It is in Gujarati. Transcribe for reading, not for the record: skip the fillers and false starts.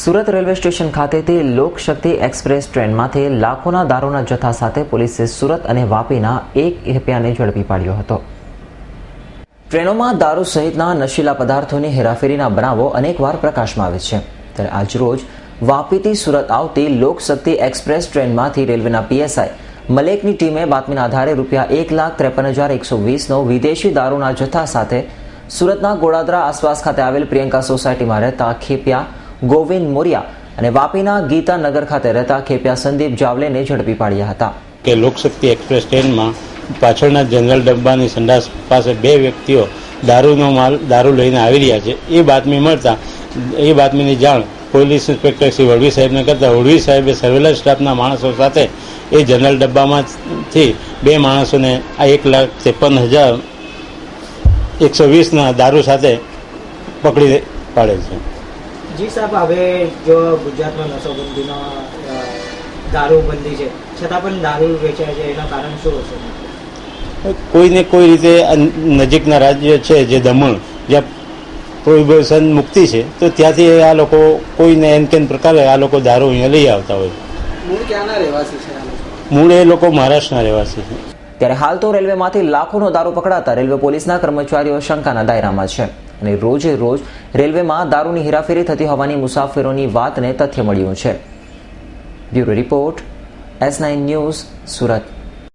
સુરત રેલવે સ્ટેશન ખાતેથી લોકશક્તિ એક્સપ્રેસ ટ્રેનમાંથી લાખોના દારૂના જથ્થા સાથે પોલીસે સુરત અને વાપીના એક હેપિયાને ઝડપી પાડ્યો હતો. ટ્રેનોમાં દારૂ સહિતના નશીલા પદાર્થોની હેરાફેરીના બનાવો અનેકવાર પ્રકાશમાં આવે છે. ત્યારે આજરોજ વાપીથી સુરત આવતી લોકશક્તિ એક્સપ્રેસ ટ્રેનમાંથી રેલવેના પીએસઆઈ મલેકની ટીમે બાતમીના આધારે ₹1,53,120નો વિદેશી દારૂના જથ્થા સાથે સુરતના ગોડાદરા આસપાસ ખાતે આવેલ પ્રિયંકા સોસાયટીમાં રહેતા ખેપિયા ગોવિંદ મોરિયા અને વાપીના ગીતાનગર ખાતે રહેતા ખેપિયા સંદીપ જાવલેને ઝડપી પાડ્યા હતા. કે લોકશક્તિ એક્સપ્રેસ ટ્રેનમાં પાછળના જનરલ ડબ્બાની સંડાસ પાસે બે વ્યક્તિઓ દારૂ લઈને આવી રહ્યા છે. એ બાતમીની જાણ પોલીસ ઇન્સ્પેક્ટર શ્રી વડવી સાહેબને કરતા વડવી સાહેબે સર્વેલન્સ સ્ટાફના માણસો સાથે એ જનરલ ડબ્બામાંથી બે માણસોને આ 1,53,120ના દારૂ સાથે પકડી પાડે છે. જી સાહેબ, હવે જો ગુજરાતમાં નશોબંધીનો દારૂ બંધી છે છતાં પણ દારૂ વેચાય છે, એના કારણ શું હશે? કોઈને કોઈ રીતે નજીકના રાજ્ય છે જે દમણ, જ્યાં પ્રોહિબિશન મુક્તિ છે, તો ત્યાંથી આ લોકો કોઈને એન કેન પ્રકારે આ લોકો દારૂ અહીંયા લઈ આવતા હોય. મૂળ ક્યાંના રહેવાસી છે? મૂળ એ લોકો મહારાષ્ટ્રના રહેવાસી છે. ત્યારે હાલ તો રેલવેમાંથી લાખોનો દારૂ પકડાતા રેલવે પોલીસના કર્મચારીઓ શંકાના દાયરામાં છે અને રોજે રોજ રેલવેમાં દારૂની હેરાફેરી થતી હોવાની મુસાફરોની વાતને તથ્ય મળ્યું છે. Bureau report, S9 news, Surat.